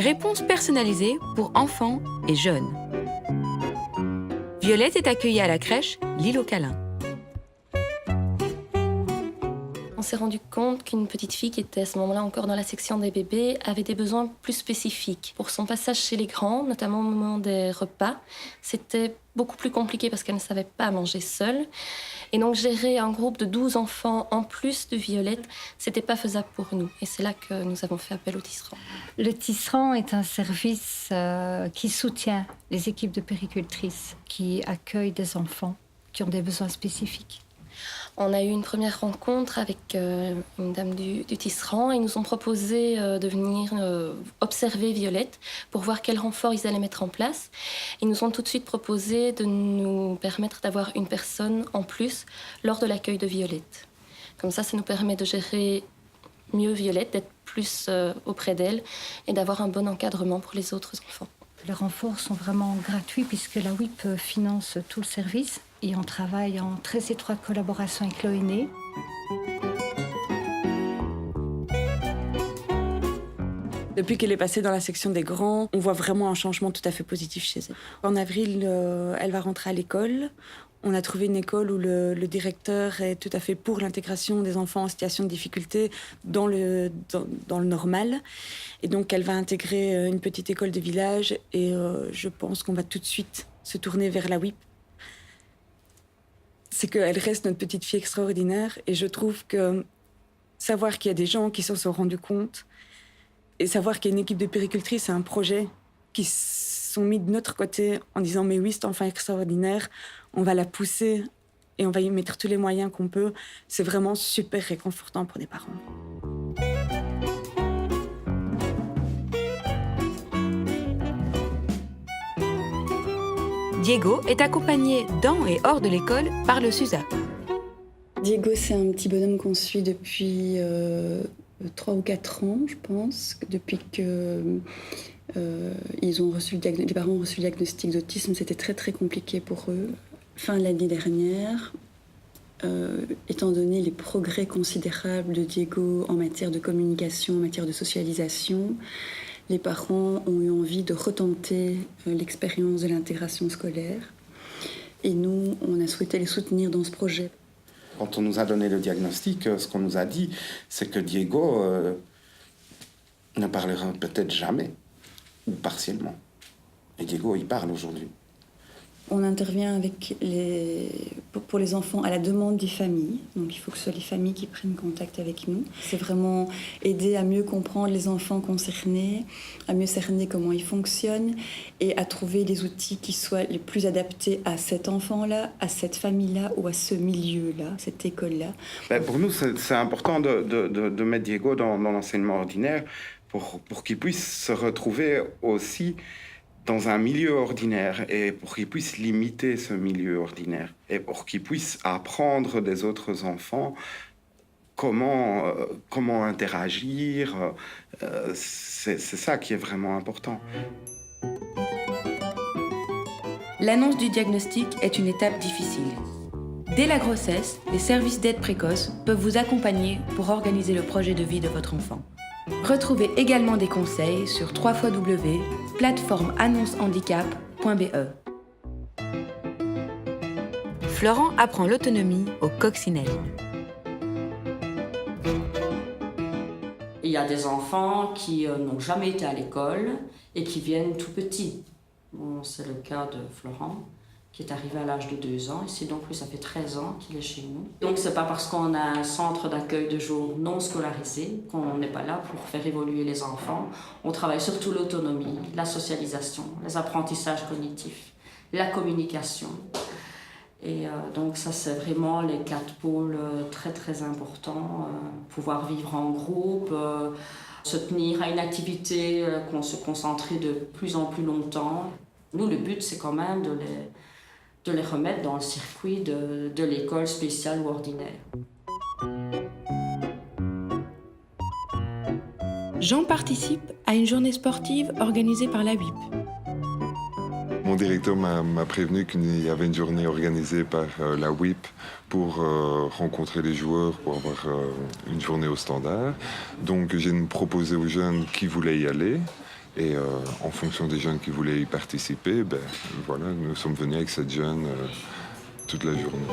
des réponses personnalisées pour enfants et jeunes. Violette est accueillie à la crèche L'Île aux câlins. On s'est rendu compte qu'une petite fille qui était à ce moment-là encore dans la section des bébés avait des besoins plus spécifiques. Pour son passage chez les grands, notamment au moment des repas, c'était beaucoup plus compliqué parce qu'elle ne savait pas manger seule. Et donc gérer un groupe de 12 enfants en plus de Violette, c'était pas faisable pour nous. Et c'est là que nous avons fait appel au Tisserand. Le Tisserand est un service qui soutient les équipes de puéricultrices, qui accueillent des enfants qui ont des besoins spécifiques. On a eu une première rencontre avec une dame du Tisserand. Ils nous ont proposé de venir observer Violette pour voir quel renfort ils allaient mettre en place. Ils nous ont tout de suite proposé de nous permettre d'avoir une personne en plus lors de l'accueil de Violette. Comme ça nous permet de gérer mieux Violette, d'être plus auprès d'elle et d'avoir un bon encadrement pour les autres enfants. Les renforts sont vraiment gratuits puisque la WIP finance tout le service et on travaille en très étroite collaboration avec l'ONE. Depuis qu'elle est passée dans la section des grands, on voit vraiment un changement tout à fait positif chez elle. En avril, elle va rentrer à l'école. On a trouvé une école où le directeur est tout à fait pour l'intégration des enfants en situation de difficulté dans le normal. Et donc, elle va intégrer une petite école de village et je pense qu'on va tout de suite se tourner vers la WIP. C'est qu'elle reste notre petite fille extraordinaire et je trouve que savoir qu'il y a des gens qui s'en sont rendus compte et savoir qu'il y a une équipe de puéricultrices et un projet qui sont mis de notre côté en disant « mais oui, cet enfant extraordinaire, on va la pousser et on va y mettre tous les moyens qu'on peut », c'est vraiment super réconfortant pour les parents. Diego est accompagné dans et hors de l'école par le SUSAP. Diego, c'est un petit bonhomme qu'on suit depuis 3 ou 4 ans, je pense, depuis que les parents ont reçu le diagnostic d'autisme. C'était très très compliqué pour eux. Fin de l'année dernière, étant donné les progrès considérables de Diego en matière de communication, en matière de socialisation, les parents ont eu envie de retenter l'expérience de l'intégration scolaire. Et nous, on a souhaité les soutenir dans ce projet. Quand on nous a donné le diagnostic, ce qu'on nous a dit, c'est que Diego ne parlera peut-être jamais, ou partiellement. Et Diego, il parle aujourd'hui. On intervient pour les enfants à la demande des familles. Donc il faut que ce soit les familles qui prennent contact avec nous. C'est vraiment aider à mieux comprendre les enfants concernés, à mieux cerner comment ils fonctionnent et à trouver des outils qui soient les plus adaptés à cet enfant-là, à cette famille-là ou à ce milieu-là, cette école-là. Pour nous, c'est important de mettre Diego dans l'enseignement ordinaire pour qu'il puisse se retrouver aussi dans un milieu ordinaire et pour qu'ils puissent limiter ce milieu ordinaire et pour qu'ils puissent apprendre des autres enfants comment interagir. C'est ça qui est vraiment important. L'annonce du diagnostic est une étape difficile. Dès la grossesse, les services d'aide précoce peuvent vous accompagner pour organiser le projet de vie de votre enfant. Retrouvez également des conseils sur www.plateformeannoncehandicap.be. Florent apprend l'autonomie aux coccinelles. Il y a des enfants qui n'ont jamais été à l'école et qui viennent tout petits. Bon, c'est le cas de Florent, qui est arrivé à l'âge de 2 ans. Ici, donc, lui, ça fait 13 ans qu'il est chez nous. Donc, c'est pas parce qu'on a un centre d'accueil de jour non scolarisé qu'on n'est pas là pour faire évoluer les enfants. On travaille surtout l'autonomie, la socialisation, les apprentissages cognitifs, la communication. Et donc, ça, c'est vraiment les 4 pôles très, très importants. Pouvoir vivre en groupe, se tenir à une activité, se concentrer de plus en plus longtemps. Nous, le but, c'est quand même de les remettre dans le circuit de l'école spéciale ou ordinaire. Jean participe à une journée sportive organisée par la WIP. Mon directeur m'a prévenu qu'il y avait une journée organisée par la WIP pour rencontrer les joueurs, pour avoir une journée au standard. Donc j'ai proposé aux jeunes qui voulaient y aller. Et en fonction des jeunes qui voulaient y participer, voilà, nous sommes venus avec cette jeune toute la journée.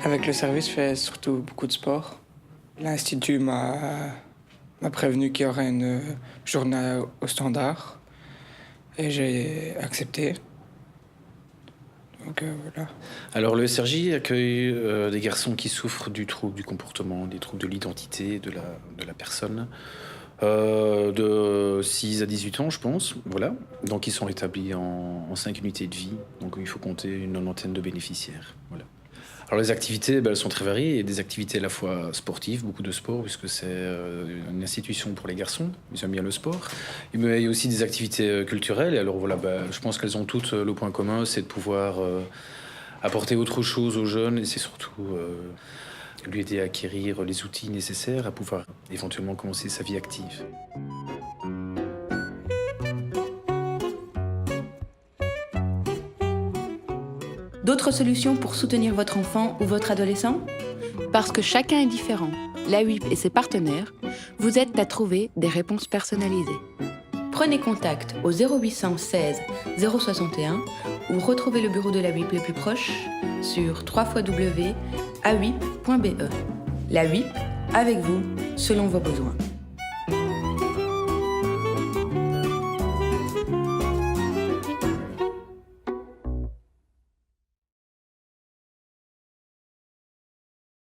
Avec le service, je fais surtout beaucoup de sport. L'Institut m'a prévenu qu'il y aurait une journée au standard et j'ai accepté. Donc voilà. Alors le SRJ accueille des garçons qui souffrent du trouble du comportement, des troubles de l'identité de la personne, de 6 à 18 ans je pense, voilà. Donc ils sont établis en 5 unités de vie, donc il faut compter une 90aine de bénéficiaires, voilà. Alors les activités, elles sont très variées, et des activités à la fois sportives, beaucoup de sport, puisque c'est une institution pour les garçons, ils aiment bien le sport. Mais il y a aussi des activités culturelles, et alors voilà, je pense qu'elles ont toutes le point commun, c'est de pouvoir apporter autre chose aux jeunes, et c'est surtout lui aider à acquérir les outils nécessaires à pouvoir éventuellement commencer sa vie active. D'autres solutions pour soutenir votre enfant ou votre adolescent ? Parce que chacun est différent, la WIP et ses partenaires vous aident à trouver des réponses personnalisées. Prenez contact au 0816 061 ou retrouvez le bureau de la WIP le plus proche sur www.awip.be. La WIP, avec vous, selon vos besoins.